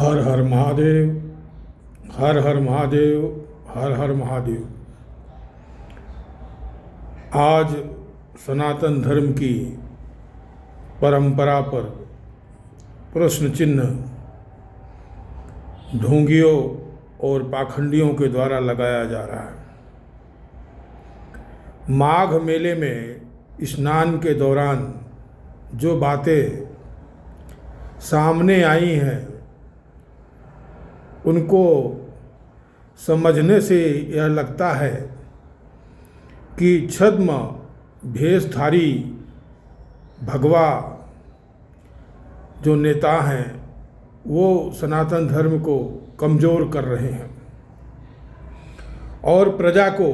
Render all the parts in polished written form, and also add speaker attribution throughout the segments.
Speaker 1: हर हर महादेव, हर हर महादेव, हर हर महादेव। आज सनातन धर्म की परंपरा पर प्रश्न चिन्ह ढोंगियों और पाखंडियों के द्वारा लगाया जा रहा है। माघ मेले में स्नान के दौरान जो बातें सामने आई हैं उनको समझने से यह लगता है कि छद्म भेषधारी भगवा जो नेता हैं वो सनातन धर्म को कमज़ोर कर रहे हैं और प्रजा को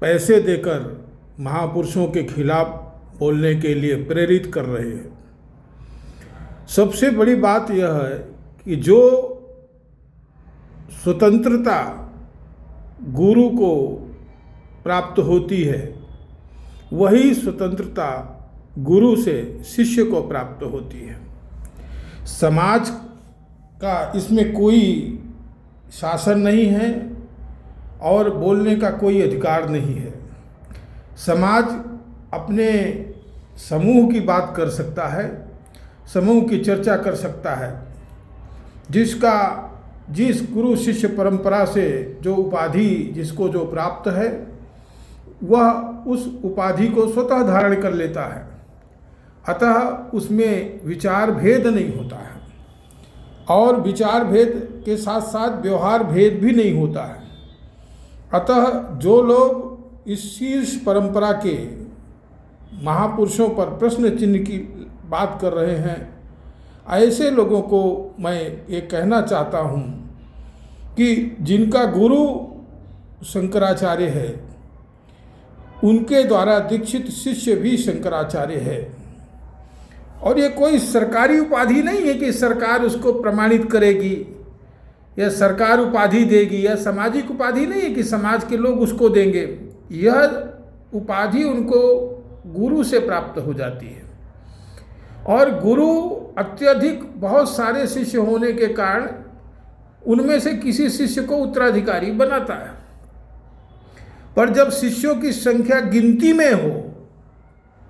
Speaker 1: पैसे देकर महापुरुषों के खिलाफ बोलने के लिए प्रेरित कर रहे हैं। सबसे बड़ी बात यह है कि जो स्वतंत्रता गुरु को प्राप्त होती है वही स्वतंत्रता गुरु से शिष्य को प्राप्त होती है। समाज का इसमें कोई शासन नहीं है और बोलने का कोई अधिकार नहीं है। समाज अपने समूह की बात कर सकता है, समूह की चर्चा कर सकता है। जिस गुरु शिष्य परंपरा से जो उपाधि जिसको जो प्राप्त है वह उस उपाधि को स्वतः धारण कर लेता है, अतः उसमें विचार भेद नहीं होता है और विचार भेद के साथ साथ व्यवहार भेद भी नहीं होता है। अतः जो लोग इस शीर्ष परंपरा के महापुरुषों पर प्रश्न चिन्ह की बात कर रहे हैं, ऐसे लोगों को मैं ये कहना चाहता हूँ कि जिनका गुरु शंकराचार्य है उनके द्वारा दीक्षित शिष्य भी शंकराचार्य है और ये कोई सरकारी उपाधि नहीं है कि सरकार उसको प्रमाणित करेगी या सरकार उपाधि देगी या सामाजिक उपाधि नहीं है कि समाज के लोग उसको देंगे। यह उपाधि उनको गुरु से प्राप्त हो जाती है और गुरु अत्यधिक बहुत सारे शिष्य होने के कारण उनमें से किसी शिष्य को उत्तराधिकारी बनाता है, पर जब शिष्यों की संख्या गिनती में हो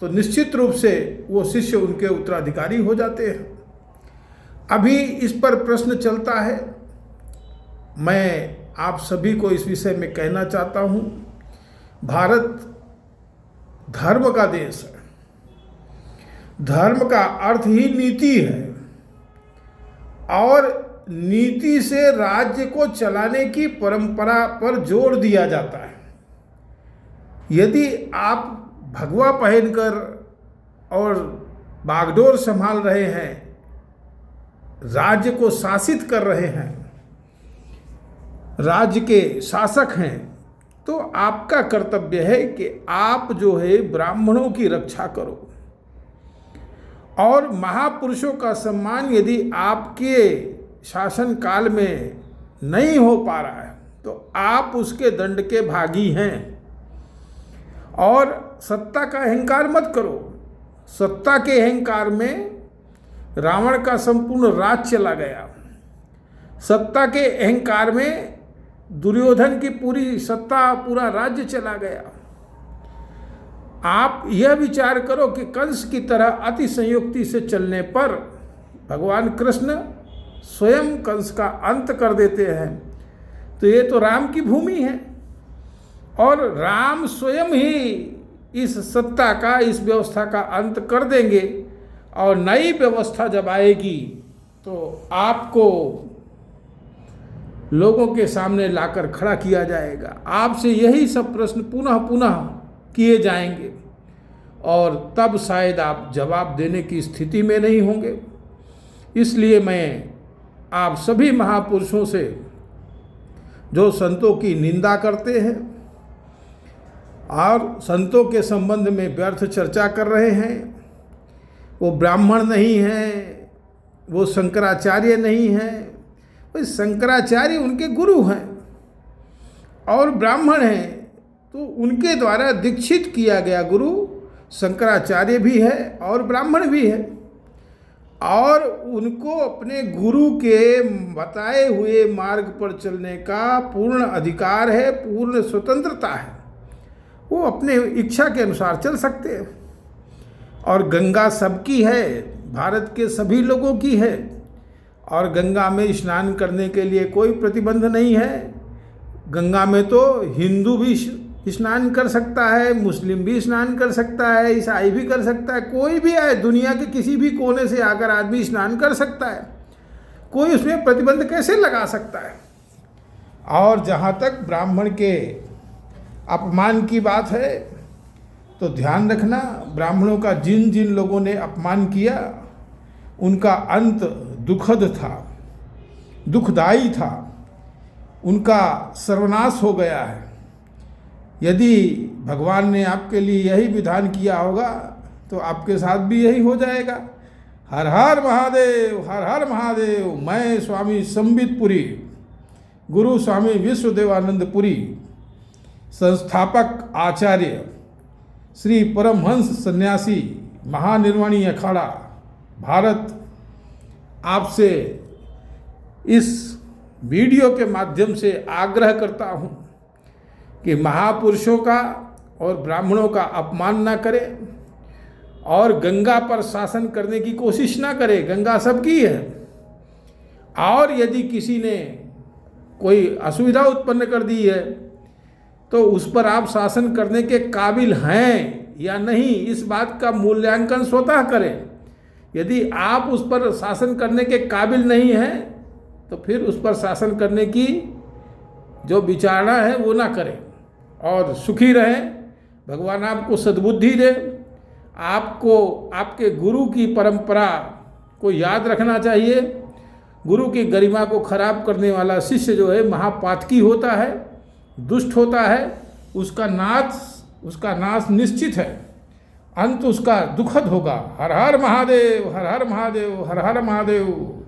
Speaker 1: तो निश्चित रूप से वो शिष्य उनके उत्तराधिकारी हो जाते हैं। अभी इस पर प्रश्न चलता है। मैं आप सभी को इस विषय में कहना चाहता हूँ, भारत धर्म का देश है। धर्म का अर्थ ही नीति है और नीति से राज्य को चलाने की परंपरा पर जोर दिया जाता है। यदि आप भगवा पहनकर और बागडोर संभाल रहे हैं, राज्य को शासित कर रहे हैं, राज्य के शासक हैं, तो आपका कर्तव्य है कि आप जो है ब्राह्मणों की रक्षा करो और महापुरुषों का सम्मान यदि आपके शासन काल में नहीं हो पा रहा है तो आप उसके दंड के भागी हैं। और सत्ता का अहंकार मत करो। सत्ता के अहंकार में रावण का संपूर्ण राज चला गया। सत्ता के अहंकार में दुर्योधन की पूरी सत्ता, पूरा राज्य चला गया। आप यह विचार करो कि कंस की तरह अति संयुक्ति से चलने पर भगवान कृष्ण स्वयं कंस का अंत कर देते हैं, तो ये तो राम की भूमि है और राम स्वयं ही इस सत्ता का, इस व्यवस्था का अंत कर देंगे और नई व्यवस्था जब आएगी तो आपको लोगों के सामने लाकर खड़ा किया जाएगा। आपसे यही सब प्रश्न पुनः पुनः किए जाएंगे और तब शायद आप जवाब देने की स्थिति में नहीं होंगे। इसलिए मैं आप सभी महापुरुषों से जो संतों की निंदा करते हैं और संतों के संबंध में व्यर्थ चर्चा कर रहे हैं, वो ब्राह्मण नहीं हैं, वो शंकराचार्य नहीं हैं। भाई शंकराचार्य उनके गुरु हैं और ब्राह्मण हैं, तो उनके द्वारा दीक्षित किया गया गुरु शंकराचार्य भी है और ब्राह्मण भी है। और उनको अपने गुरु के बताए हुए मार्ग पर चलने का पूर्ण अधिकार है, पूर्ण स्वतंत्रता है। वो अपने इच्छा के अनुसार चल सकते हैं। और गंगा सबकी है, भारत के सभी लोगों की है, और गंगा में स्नान करने के लिए कोई प्रतिबंध नहीं है। गंगा में तो हिंदू भी स्नान कर सकता है, मुस्लिम भी स्नान कर सकता है, ईसाई भी कर सकता है, कोई भी आए, दुनिया के किसी भी कोने से आकर आदमी स्नान कर सकता है। कोई उसमें प्रतिबंध कैसे लगा सकता है। और जहाँ तक ब्राह्मण के अपमान की बात है, तो ध्यान रखना, ब्राह्मणों का जिन जिन लोगों ने अपमान किया उनका अंत दुखद था, दुखदाई था, उनका सर्वनाश हो गया है। यदि भगवान ने आपके लिए यही विधान किया होगा तो आपके साथ भी यही हो जाएगा। हर हर महादेव, हर हर महादेव। मैं स्वामी संबित पुरी, गुरु स्वामी विश्वदेवानंद पुरी, संस्थापक आचार्य श्री परमहंस सन्यासी महानिर्वाणी अखाड़ा भारत, आपसे इस वीडियो के माध्यम से आग्रह करता हूँ कि महापुरुषों का और ब्राह्मणों का अपमान ना करें और गंगा पर शासन करने की कोशिश ना करें। गंगा सबकी है, और यदि किसी ने कोई असुविधा उत्पन्न कर दी है तो उस पर आप शासन करने के काबिल हैं या नहीं, इस बात का मूल्यांकन स्वतः करें। यदि आप उस पर शासन करने के काबिल नहीं हैं तो फिर उस पर शासन करने की जो विचारणा है वो ना करें, और सुखी रहें। भगवान आपको सद्बुद्धि दे। आपको आपके गुरु की परंपरा को याद रखना चाहिए। गुरु की गरिमा को खराब करने वाला शिष्य जो है महापातकी होता है, दुष्ट होता है, उसका नाश निश्चित है, अंत उसका दुखद होगा। हर हर महादेव, हर हर महादेव, हर हर महादेव।